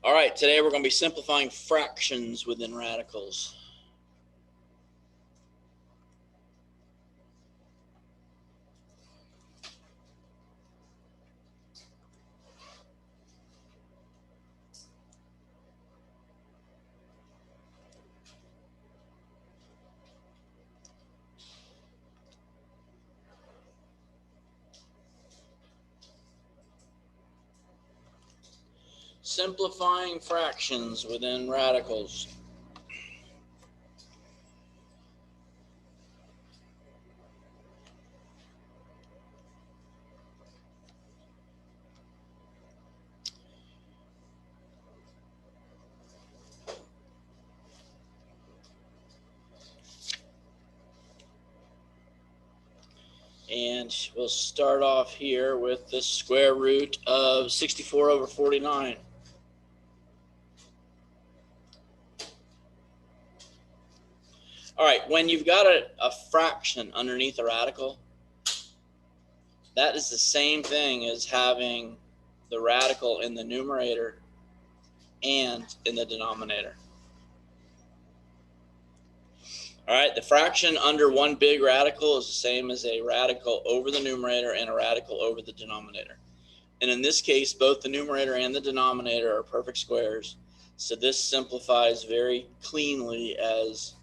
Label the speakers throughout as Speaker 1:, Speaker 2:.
Speaker 1: All right, today we're going to be simplifying fractions within radicals. Simplifying fractions within radicals. And we'll start off here with the square root of 64 over 49. All right, when you've got a fraction underneath a radical, that is the same thing as having the radical in the numerator and in the denominator. All right, the fraction under one big radical is the same as a radical over the numerator and a radical over the denominator. And in this case, both the numerator and the denominator are perfect squares. So this simplifies very cleanly as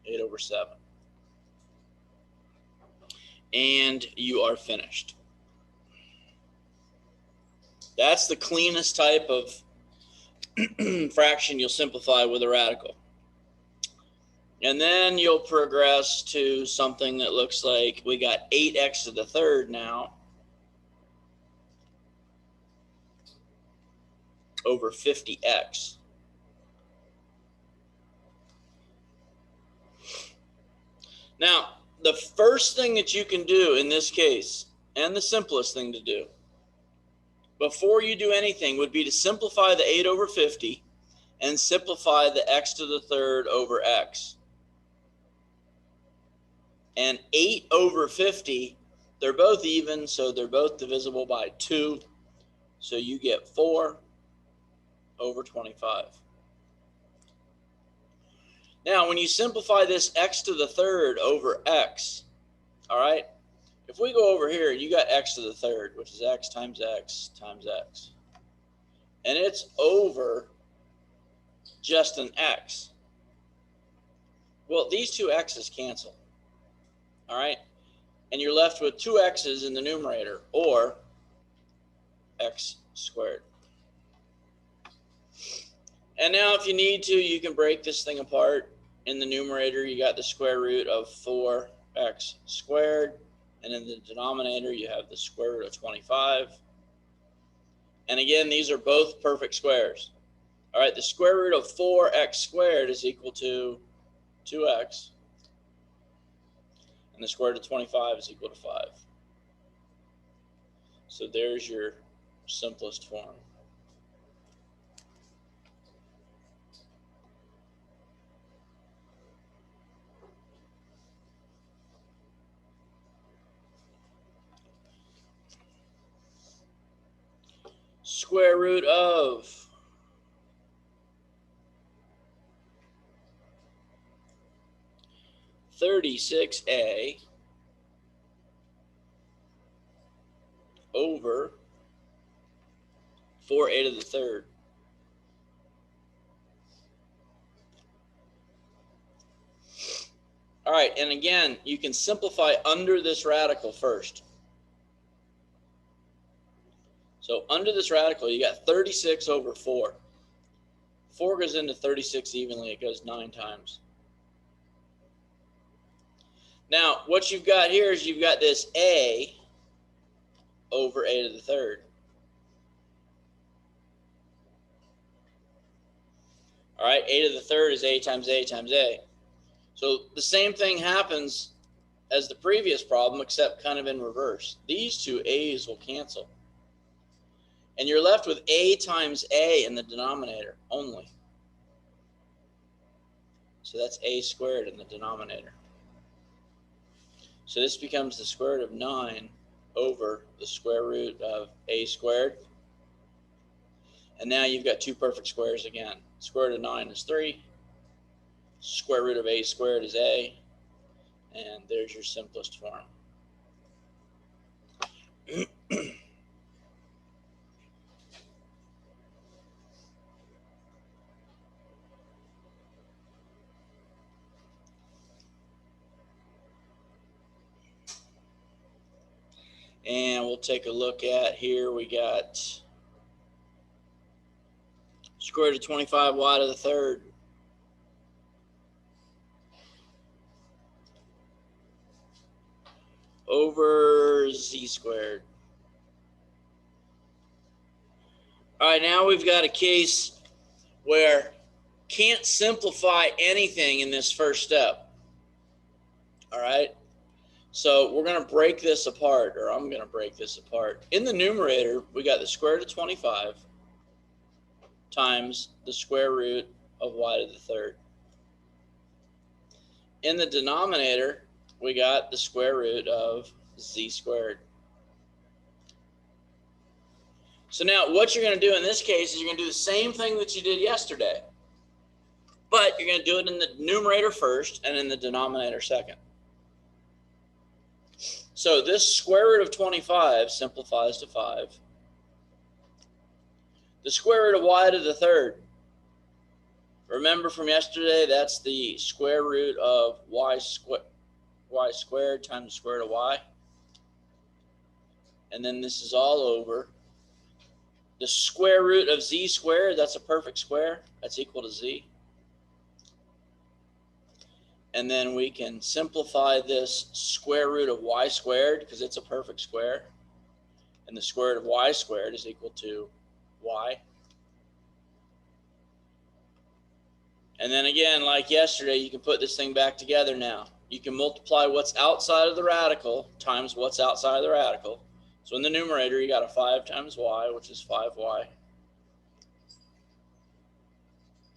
Speaker 1: 8 over 7. And you are finished. That's the cleanest type of fraction you'll simplify with a radical. And then you'll progress to something that looks like we got 8x to the third now over 50x. Now, the first thing that you can do in this case, and the simplest thing to do, before you do anything would be to simplify the 8 over 50 and simplify the x to the third over x. And 8 over 50, they're both even, so they're both divisible by 2. So you get 4 over 25. Now, when you simplify this x to the third over x, all right, if we go over here, you got x to the third, which is x times x times x. And it's over just an x. Well, these two x's cancel. All right, and you're left with 2 x's in the numerator, or x squared. And now if you need to, you can break this thing apart. In the numerator, you got the square root of 4x squared, and in the denominator, you have the square root of 25. And again, these are both perfect squares. All right, the square root of 4x squared is equal to 2x. And the square root of 25 is equal to 5. So there's your simplest form. Square root of 36a over 4a to the third. All right, and again, you can simplify under this radical first. So under this radical, you got 36 over 4. 4 goes into 36 evenly. It goes 9 times. Now, what you've got here is you've got this a over a to the third. All right, a to the third is a times a times a. So the same thing happens as the previous problem, except kind of in reverse. These two a's will cancel. And you're left with a times a in the denominator only. So that's a squared in the denominator. So this becomes the square root of 9 over the square root of a squared. And now you've got two perfect squares again. Square root of 9 is 3. Square root of a squared is a. And there's your simplest form. And we'll take a look at here. We got square root of 25y to the third over z squared. All right, now we've got a case where can't simplify anything in this first step. All right, so we're going to break this apart, or I'm going to break this apart. In the numerator, we got the square root of 25 times the square root of y to the third. In the denominator, we got the square root of z squared. So now what you're going to do in this case is you're going to do the same thing that you did yesterday, but you're going to do it in the numerator first and in the denominator second. So this square root of 25 simplifies to 5. The square root of y to the third, remember from yesterday, that's the square root of y squared times the square root of y. And then this is all over the square root of z squared. That's a perfect square. That's equal to z. And then we can simplify this square root of y squared because it's a perfect square. And the square root of y squared is equal to y. And then again, like yesterday, you can put this thing back together now. You can multiply what's outside of the radical times what's outside of the radical. So in the numerator, you got a 5 times y, which is 5y,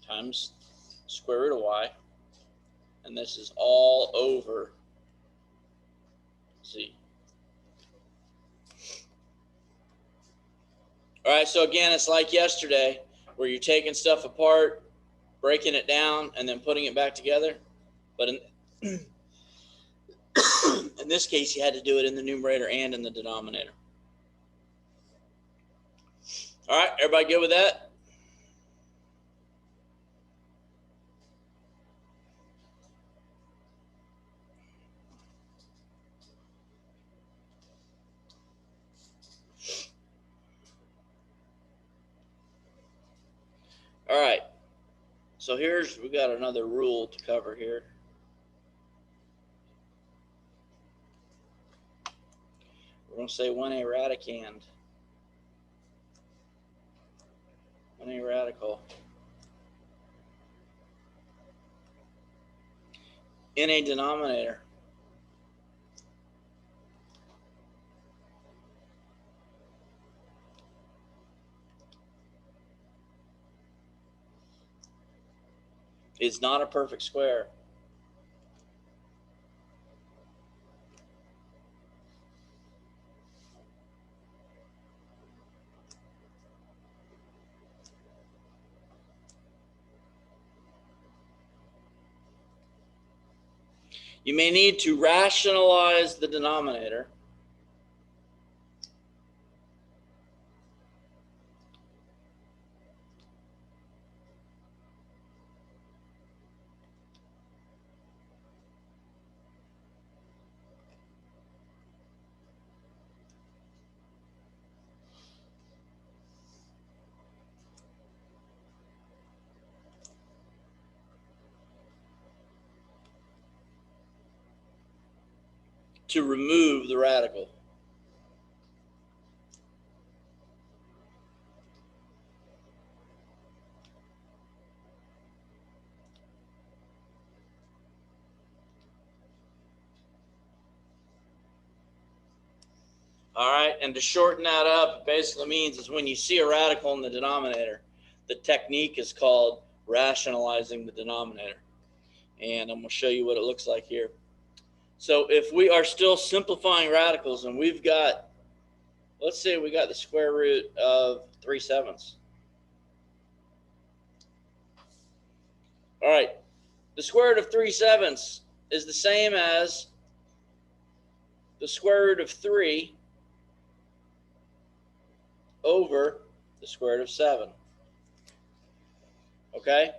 Speaker 1: times square root of y. And this is all over z. All right, so again, it's like yesterday where you're taking stuff apart, breaking it down, and then putting it back together. But in this case, you had to do it in the numerator and in the denominator. All right, everybody good with that? All right, so we got another rule to cover here. We're going to say when a radicand, when a radical in a denominator is not a perfect square, you may need to rationalize the denominator to remove the radical. All right, and to shorten that up, it basically means is when you see a radical in the denominator, the technique is called rationalizing the denominator. And I'm going to show you what it looks like here. So if we are still simplifying radicals and we've got, let's say we got the square root of 3/7. All right, the square root of 3/7 is the same as the square root of 3 over the square root of 7. Okay?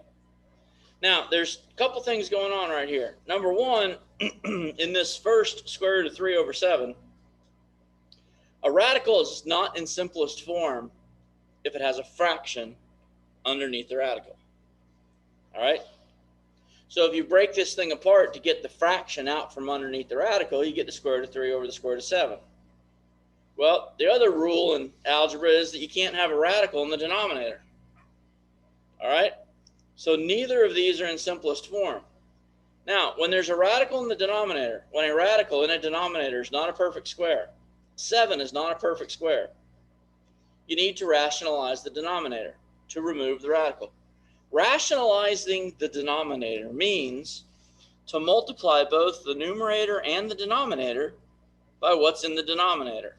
Speaker 1: Now, there's a couple things going on right here. Number one, in this first square root of 3 over 7, a radical is not in simplest form if it has a fraction underneath the radical. All right? So if you break this thing apart to get the fraction out from underneath the radical, you get the square root of 3 over the square root of 7. Well, the other rule in algebra is that you can't have a radical in the denominator. All right? So neither of these are in simplest form. Now, when there's a radical in the denominator, when a radical in a denominator is not a perfect square, 7 is not a perfect square, you need to rationalize the denominator to remove the radical. Rationalizing the denominator means to multiply both the numerator and the denominator by what's in the denominator.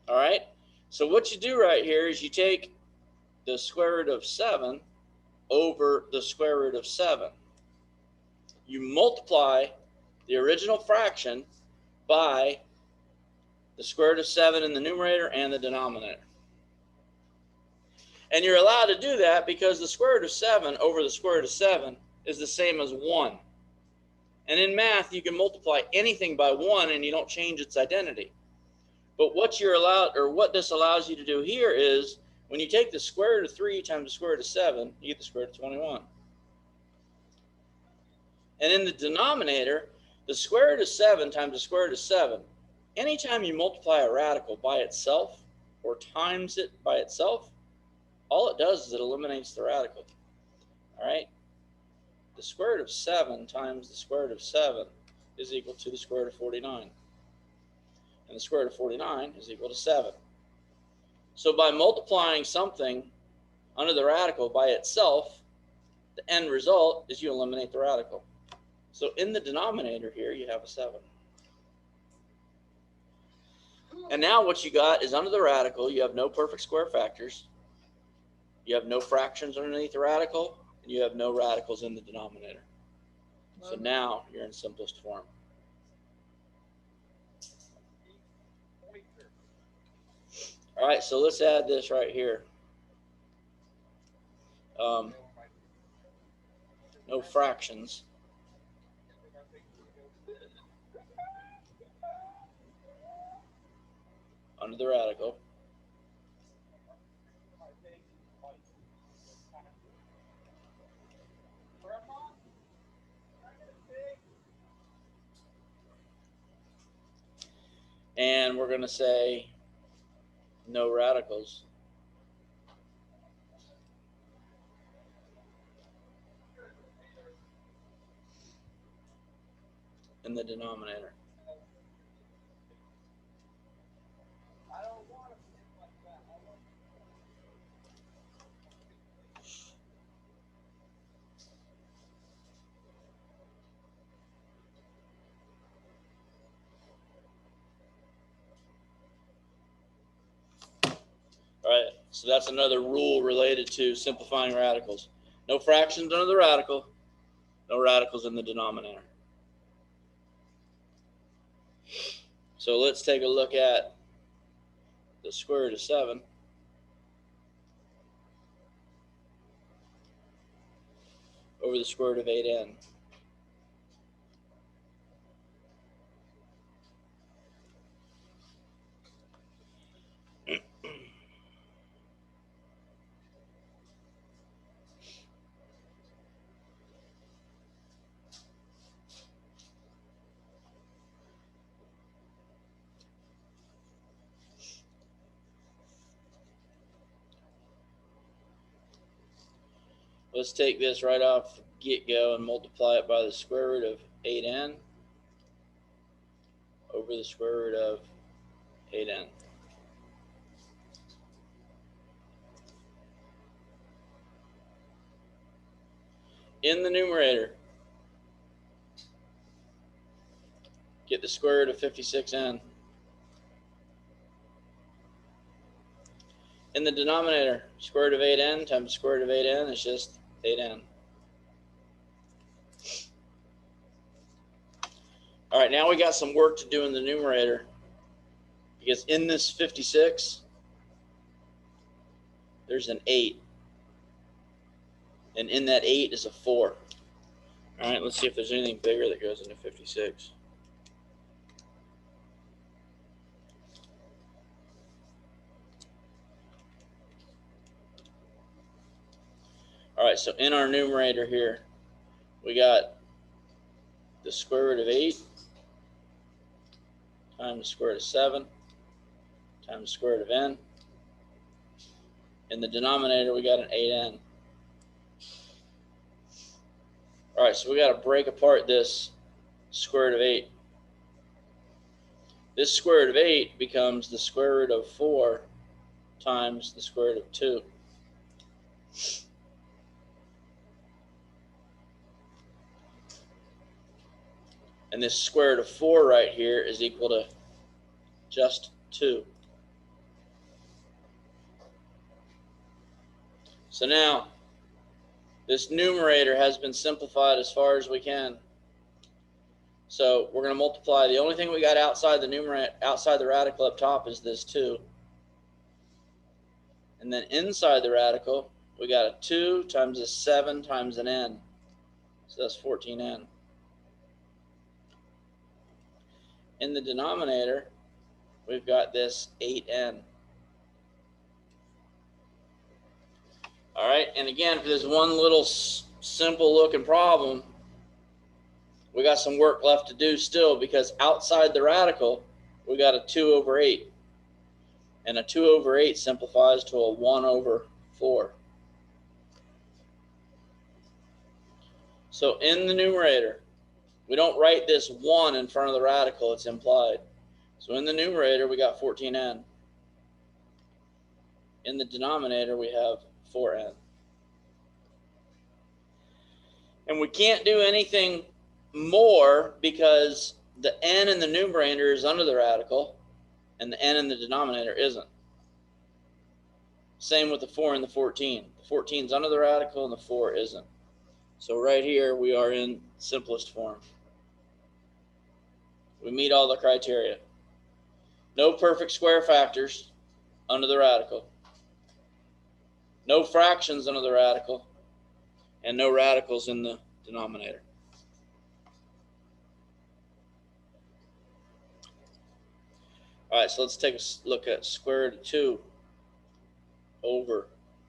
Speaker 1: All right? So what you do right here is you take the square root of 7 over the square root of 7. You multiply the original fraction by the square root of 7 in the numerator and the denominator. And you're allowed to do that because the square root of 7 over the square root of 7 is the same as 1. And in math, you can multiply anything by 1 and you don't change its identity. But what you're allowed, or what this allows you to do here is, when you take the square root of 3 times the square root of 7, you get the square root of 21. And in the denominator, the square root of 7 times the square root of 7, anytime you multiply a radical by itself or times it by itself, all it does is it eliminates the radical. All right? The square root of 7 times the square root of 7 is equal to the square root of 49. And the square root of 49 is equal to 7. So by multiplying something under the radical by itself, the end result is you eliminate the radical. So in the denominator here, you have a 7. And now what you got is under the radical, you have no perfect square factors, you have no fractions underneath the radical, and you have no radicals in the denominator. So now you're in simplest form. All right, so let's add this right here. No fractions. Under the radical. And we're going to say no radicals. In the denominator. All right, so that's another rule related to simplifying radicals. No fractions under the radical, no radicals in the denominator. So let's take a look at the square root of 7 over the square root of 8n. Let's take this right off the get-go and multiply it by the square root of 8n over the square root of 8n. In the numerator, get the square root of 56n. In the denominator, square root of 8n times the square root of 8n is just 8n. All right, now we got some work to do in the numerator, because in this 56, there's an 8. And in that 8 is a 4. All right, let's see if there's anything bigger that goes into 56. All right, so in our numerator here, we got the square root of 8 times the square root of 7 times the square root of n. In the denominator, we got an 8n. All right, so we got to break apart this square root of 8. This square root of 8 becomes the square root of 4 times the square root of 2. And this square root of 4 right here is equal to just 2. So now, this numerator has been simplified as far as we can. So we're going to multiply. The only thing we got outside the numerator, outside the radical up top, is this 2. And then inside the radical, we got a 2 times a 7 times an n. So that's 14n. In the denominator, we've got this 8n. All right, and again, for this one little simple looking problem, we got some work left to do still, because outside the radical, we got a 2 over 8. And a 2 over 8 simplifies to a 1 over 4. So in the numerator, we don't write this 1 in front of the radical, it's implied. So in the numerator, we got 14n. In the denominator, we have 4n. And we can't do anything more because the n in the numerator is under the radical and the n in the denominator isn't. Same with the 4 and the 14. The 14 is under the radical and the 4 isn't. So right here we are in simplest form. We meet all the criteria. No perfect square factors under the radical. No fractions under the radical. And no radicals in the denominator. All right, so let's take a look at square root of 2 over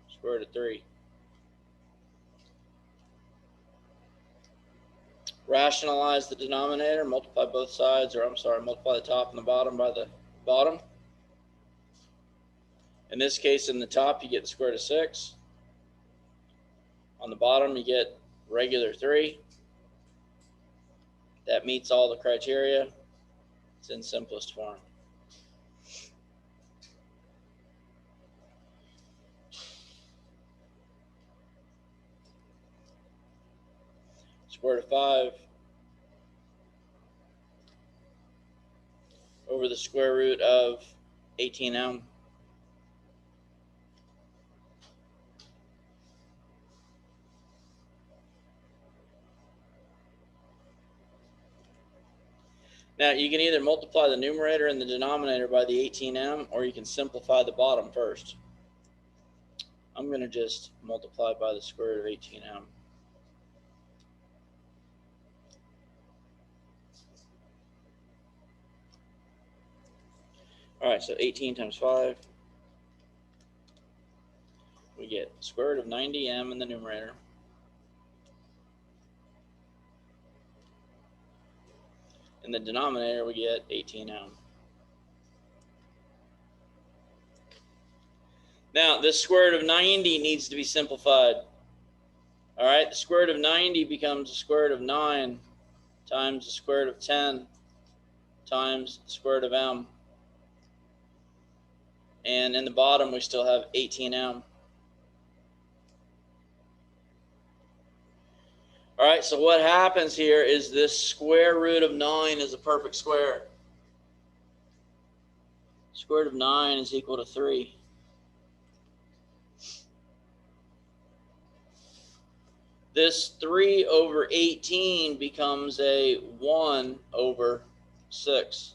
Speaker 1: square root of 3. Rationalize the denominator, multiply both sides, or multiply the top and the bottom by the bottom. In this case, in the top, you get the square root of 6. On the bottom, you get regular 3. That meets all the criteria. It's in simplest form. Square root of 5 over the square root of 18m. Now, you can either multiply the numerator and the denominator by the 18m, or you can simplify the bottom first. I'm going to just multiply by the square root of 18m. All right, so 18 times 5, we get square root of 90m in the numerator. In the denominator, we get 18m. Now, this square root of 90 needs to be simplified. All right, the square root of 90 becomes the square root of 9 times the square root of 10 times the square root of m. And in the bottom, we still have 18m. All right, so what happens here is this square root of 9 is a perfect square. Square root of 9 is equal to 3. this 3 over 18 becomes a 1 over 6.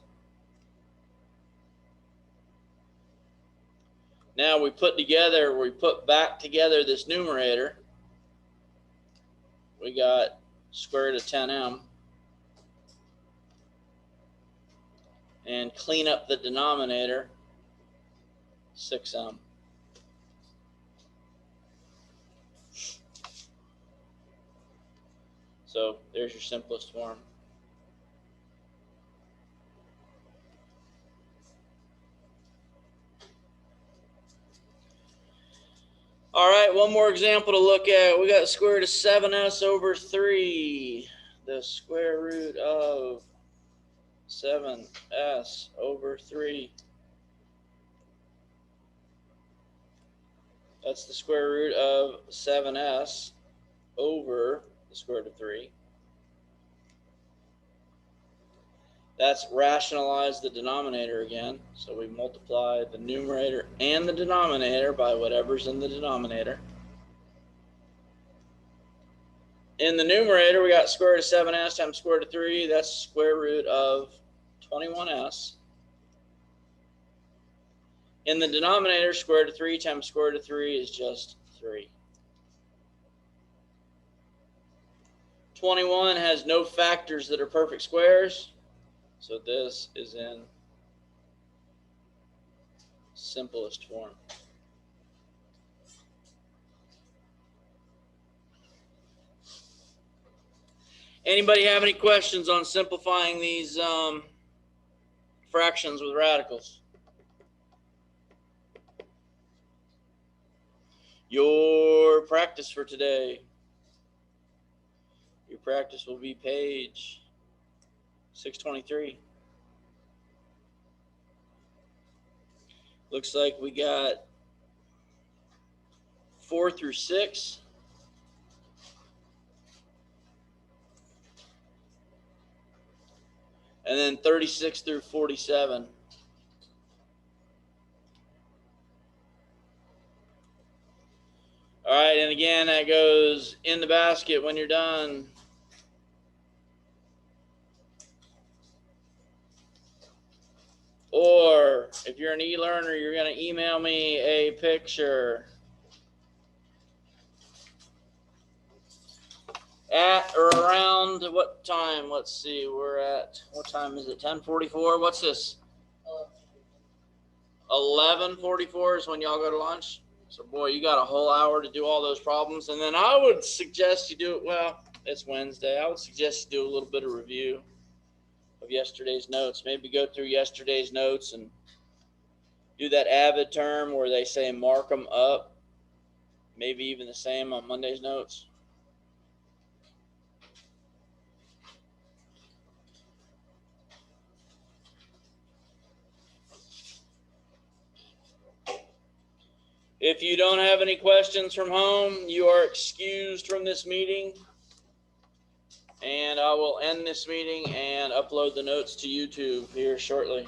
Speaker 1: Now we put back together this numerator. We got square root of 10m. And clean up the denominator, 6m. So there's your simplest form. All right, one more example to look at. We got the square root of 7s over 3. The square root of 7s over 3. That's the square root of 7s over the square root of 3. That's rationalize the denominator again. So we multiply the numerator and the denominator by whatever's in the denominator. In the numerator, we got square root of 7s times square root of 3. That's square root of 21s. In the denominator, square root of 3 times square root of 3 is just 3. 21 has no factors that are perfect squares. So this is in simplest form. Anybody have any questions on simplifying these fractions with radicals? Your practice for today. Your practice will be page 623. Looks like we got 4 through 6. And then 36 through 47. All right, and again, that goes in the basket when you're done. Or if you're an e-learner, you're going to email me a picture at or around what time? Let's see, we're at, what time is it? 10:44. What's this? 11:44 is when y'all go to lunch. So boy, you got a whole hour to do all those problems. And then I would suggest you do it, well, it's Wednesday. I would suggest you do a little bit of review of yesterday's notes. Maybe go through yesterday's notes and do that avid term where they say mark them up. Maybe even the same on Monday's notes. If you don't have any questions from home, you are excused from this meeting. And I will end this meeting and upload the notes to YouTube here shortly.